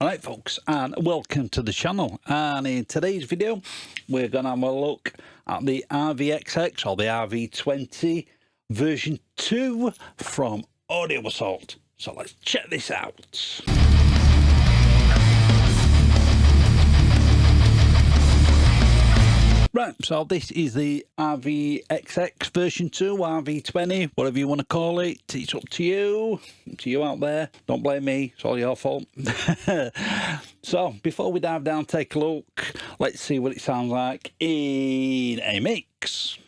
Alright folks, and welcome to the channel, and in today's video we're going to have a look at the RVXX or the RV20 version 2 from Audio Assault. So let's check this out. Right, so this is the RVXX version 2, RV20, whatever you want to call it. It's up to you. To you out there. Don't blame me, it's all your fault. So, before we dive down, take a look. Let's see what it sounds like in a mix.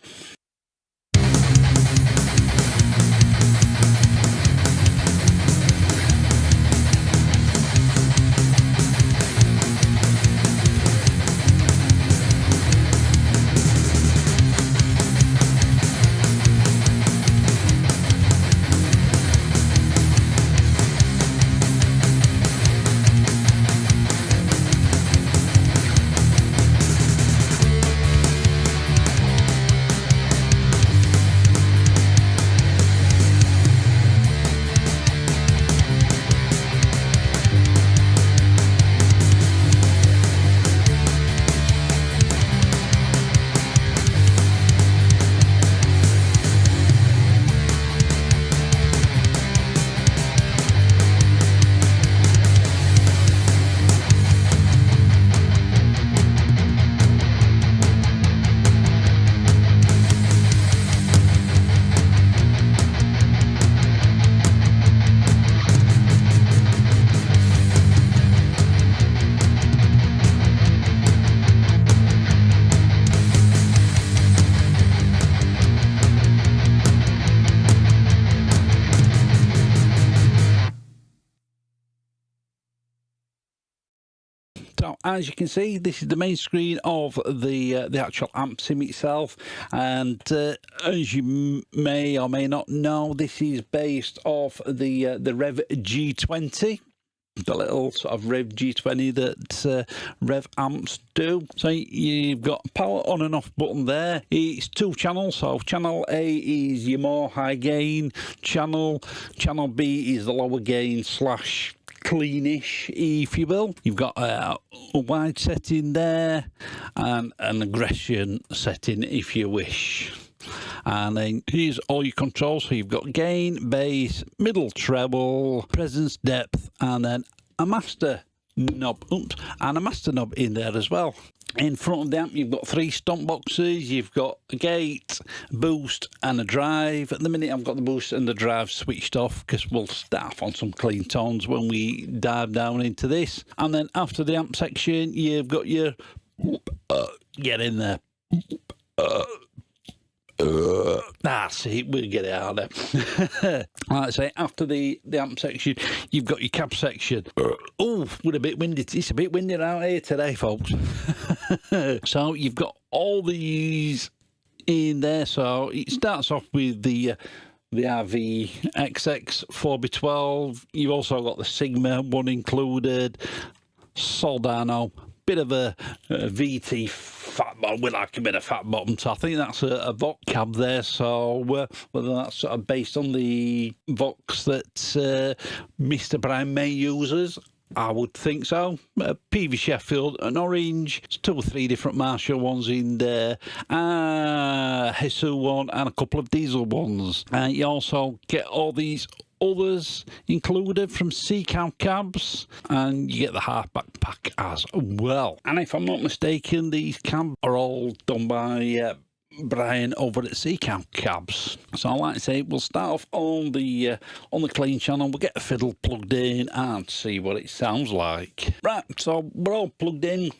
So as you can see, this is the main screen of the actual amp sim itself, and as you may or may not know, this is based off the Rev G20. The little sort of Rev G20 that Rev amps do. So you've got power on and off button there. It's 2 channels. So channel A is your more high gain channel. Channel B is the lower gain slash cleanish, if you will. You've got a wide setting there and an aggression setting if you wish. And then here's all your controls. So you've got gain, bass, middle treble, presence, depth, and then a master knob. Oops, and a master knob in there as well. In front of the amp, you've got 3 stomp boxes. You've got a gate, a boost, and a drive. At the minute, I've got the boost and the drive switched off because we'll start off on some clean tones when we dive down into this. And then after the amp section, you've got your get in there. See, we'll get it out of there. Like I say, after the amp section, you've got your cab section. Oh, we're a bit windy. It's a bit windy out here today, folks. So you've got all these in there. So it starts off with the RVXX 4x12. You've also got the Sigma one included, Soldano, bit of a VT fat bottom, with like a bit of fat bottom. So I think that's a Vox cab there. So whether that's sort of based on the Vox that Mr. Brian May uses, I would think so. PV Sheffield, an orange, 2 or 3 different Marshall ones in there, Hesu one, and a couple of diesel ones. And you also get all these others included from Seacow cabs, and you get the halfback pack as well. And if I'm not mistaken, these cabs are all done by Brian over at Seacow cabs. So like I say, we'll start off on the clean channel. We'll get the fiddle plugged in and see what it sounds like. Right, so we're all plugged in.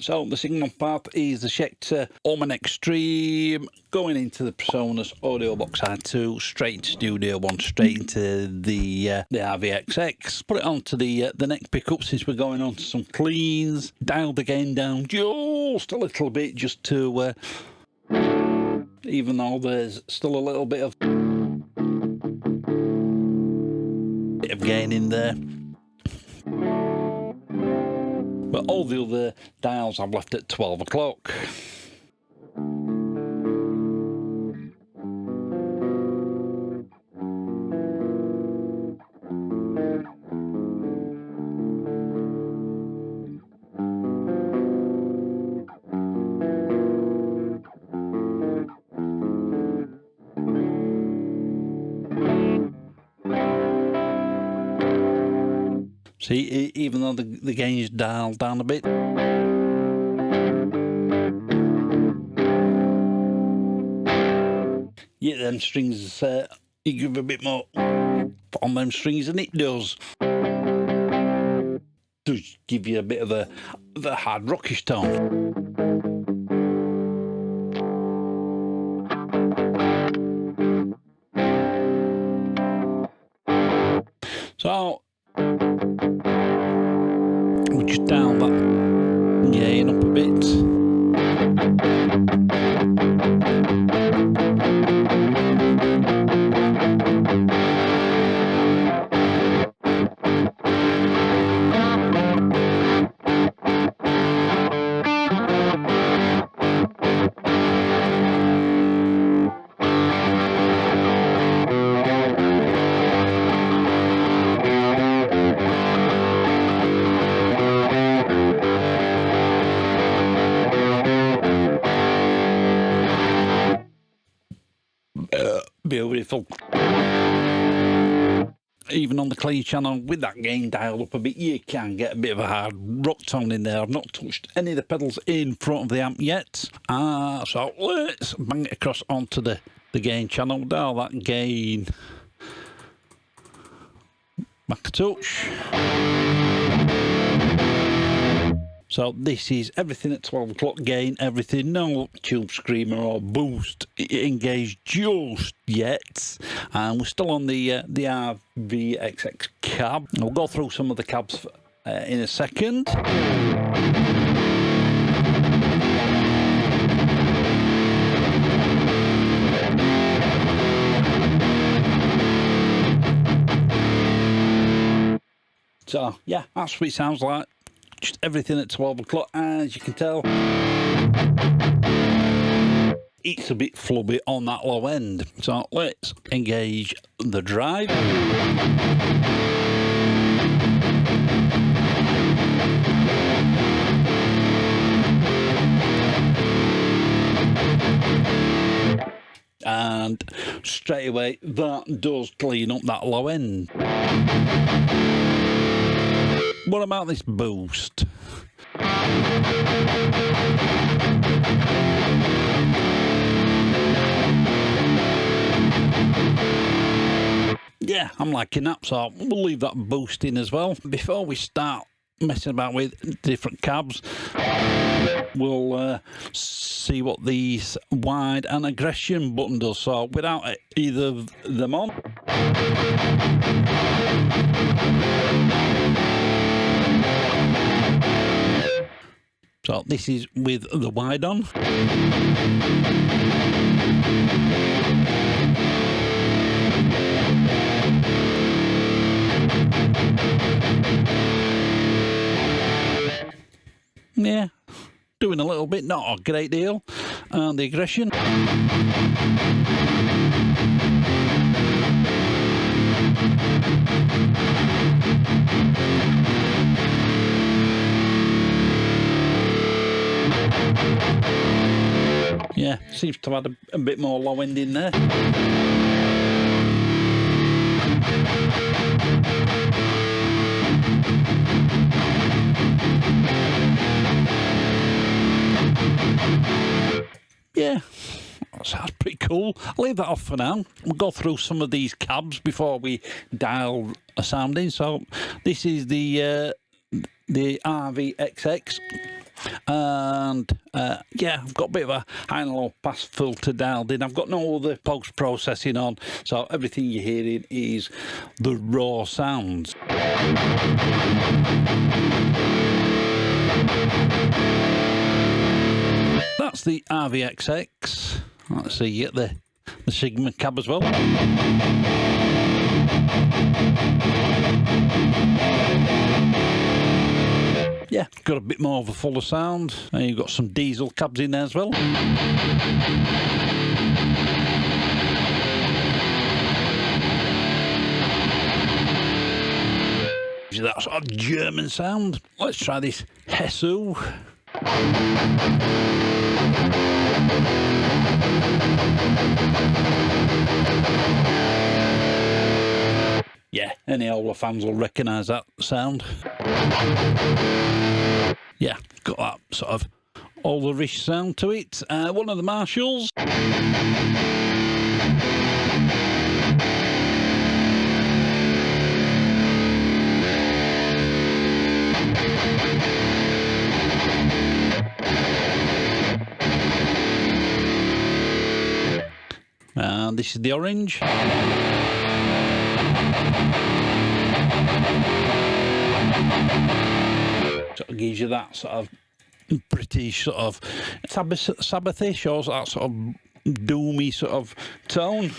So the signal path is the Schecter Omen Extreme going into the Presonus Audio Box i2, straight into Studio One, straight into the RVXX. Put it onto the neck pickup since we're going on to some cleans. Dial the gain down just a little bit, just to even though there's still a little bit of gain in there. But all the other dials I've left at 12 o'clock. See, even though the gain's dialed down a bit. Yeah, them strings, you give a bit more on them strings than it does. Does give you a bit of a hard rockish tone. So we'll just dial that gain up a bit. Beautiful. Even on the clean channel with that gain dialed up a bit, you can get a bit of a hard rock tone in there. I've not touched any of the pedals in front of the amp yet. So let's bang it across onto the gain channel, dial that gain back a touch. So this is everything at 12 o'clock gain, everything, no tube screamer or boost engaged just yet. And we're still on the RVXX cab. We'll go through some of the cabs in a second. So yeah, that's what it sounds like. Just everything at 12 o'clock, as you can tell. It's a bit flubby on that low end. So let's engage the drive. And straight away, that does clean up that low end. What about this boost? Yeah, I'm liking that, so we'll leave that boost in as well. Before we start messing about with different cabs, we'll see what these wide and aggression button does. So without either of them on, so this is with the wide on. Yeah, doing a little bit, not a great deal. And the aggression. Yeah, seems to have a bit more low end in there. Yeah, that sounds pretty cool. I'll leave that off for now. We'll go through some of these cabs before we dial a sound in. So this is the RVXX. And yeah, I've got a bit of a high and low pass filter dialed in. I've got no other post processing on, so everything you're hearing is the raw sounds. That's the RVXX. Let's see, you get the Sigma cab as well. Yeah, got a bit more of a fuller sound. And you've got some diesel cabs in there as well. That sort of German sound. Let's try this Hessu. Yeah, Yeah, any older fans will recognise that sound. Yeah, got that sort of olderish sound to it. One of the Marshalls. And this is the orange. Sort of gives you that sort of British sort of Sabbathish or that sort of doomy sort of tone.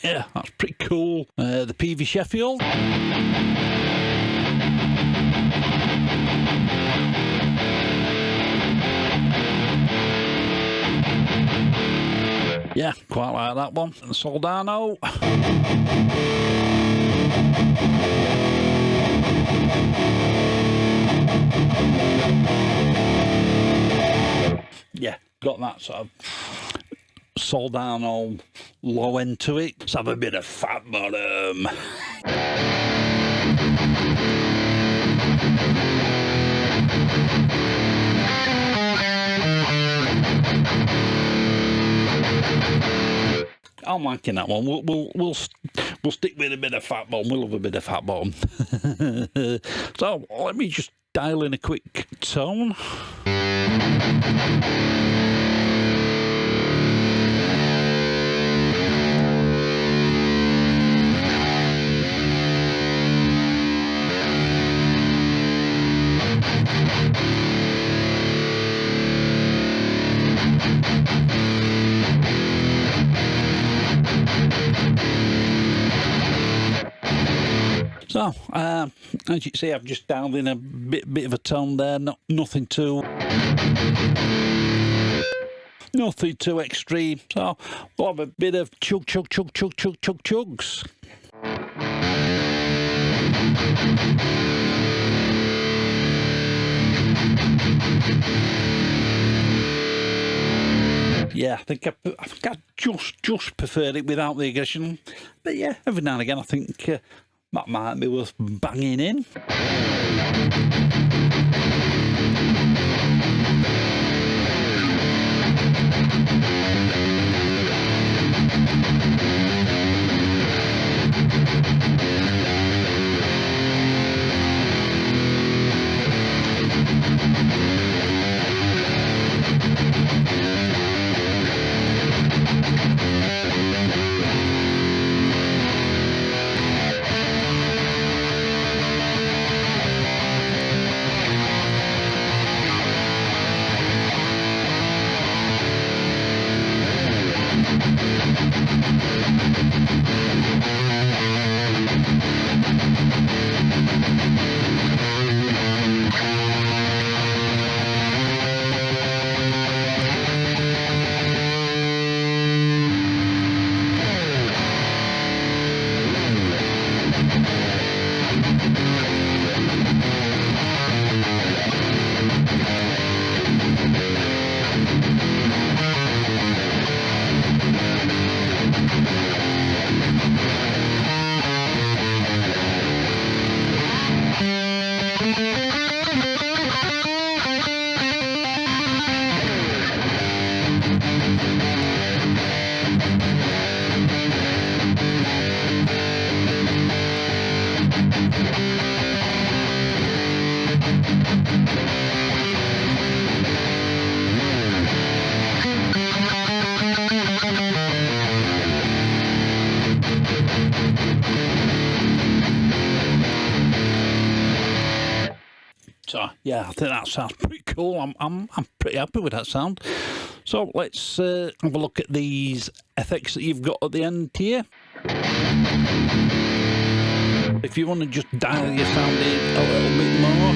Yeah, that's pretty cool. The PV Sheffield. Yeah, quite like that one. The Soldano. Yeah, got that sort of Soldano low end to it. Let's have a bit of fat bottom. I'm liking that one. We'll stick with a bit of fat bottom. We'll have a bit of fat bottom. So let me just dial in a quick tone. So, as you can see, I've just dialed in a bit of a tone there. Nothing too extreme. So we'll have a bit of chug chugs. Yeah, I think I just preferred it without the aggression. But yeah, every now and again I think that might be worth banging in. So yeah, I think that sounds pretty cool. I'm pretty happy with that sound. So let's have a look at these effects that you've got at the end here. If you want to just dial your sound in a little bit more.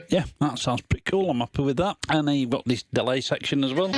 Yeah, that sounds pretty cool. I'm happy with that. And then you've got this delay section as well.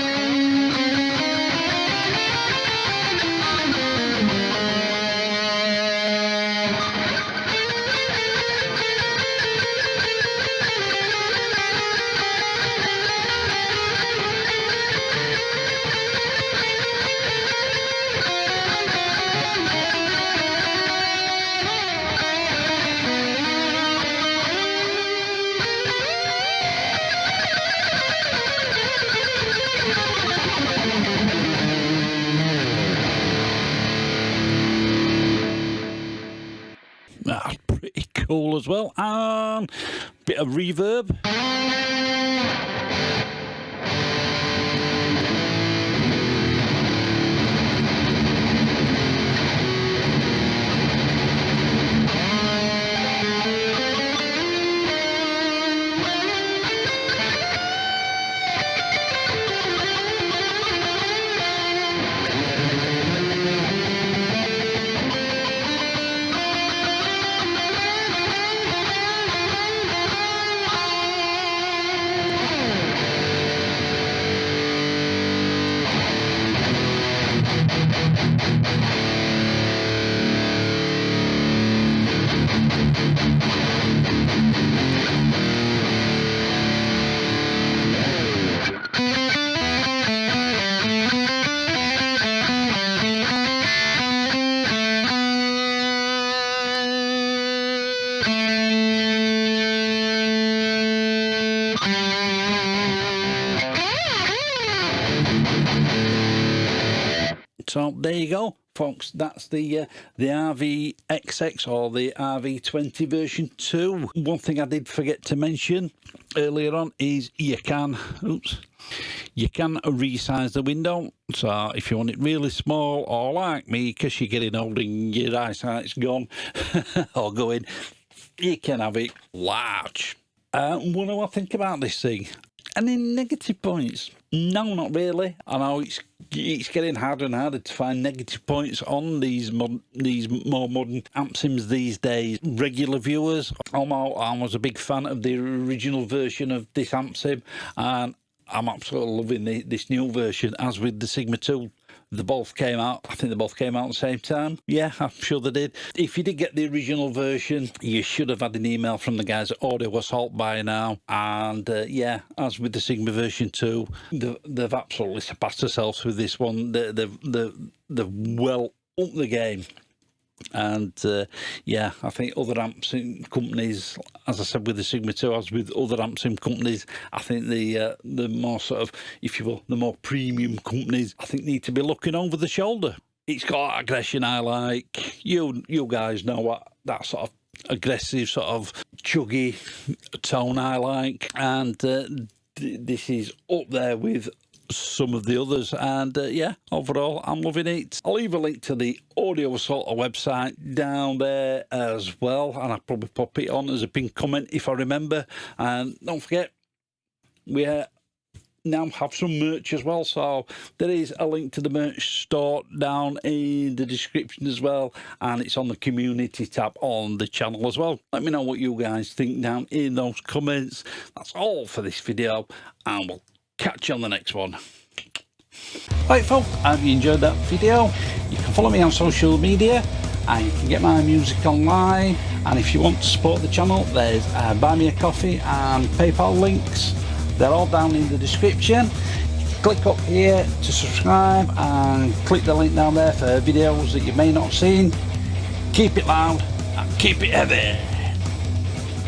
That's pretty cool as well. And bit of reverb. So there you go, folks. That's the RVXX or the RV20 version 2. One thing I did forget to mention earlier on is you can resize the window. So if you want it really small, or like me, because you're getting old and your eyesight's gone or going, you can have it large. What do I think about this thing? Any negative points? No, not really. I know it's getting harder and harder to find negative points on these more modern amp sims these days. Regular viewers, I was a big fan of the original version of this amp sim, and I'm absolutely loving this new version. As with the Sigma 2, they both came out. I think they both came out at the same time. Yeah, I'm sure they did. If you did get the original version, you should have had an email from the guys at Audio Assault by now. And yeah, as with the Sigma version 2, they've absolutely surpassed themselves with this one. They've well upped the game. And yeah, I think other amp sim companies, as I said with the Sigma 2, as with other amp sim companies, I think the more sort of, if you will, the more premium companies, I think need to be looking over the shoulder. It's got aggression I like. You guys know what that sort of aggressive, sort of chuggy tone I like, and this is up there with some of the others, and yeah, overall I'm loving it. I'll leave a link to the Audio Assault website down there as well, and I'll probably pop it on as a pinned comment if I remember. And don't forget, we now have some merch as well, so there is a link to the merch store down in the description as well, and it's on the community tab on the channel as well. Let me know what you guys think down in those comments. That's all for this video, and we'll catch you on the next one. Right folks, have you enjoyed that video? You can follow me on social media, and you can get my music online, and if you want to support the channel, there's Buy Me a Coffee and PayPal links. They're all down in the description. Click up here to subscribe and click the link down there for videos that you may not have seen. Keep it loud and keep it heavy.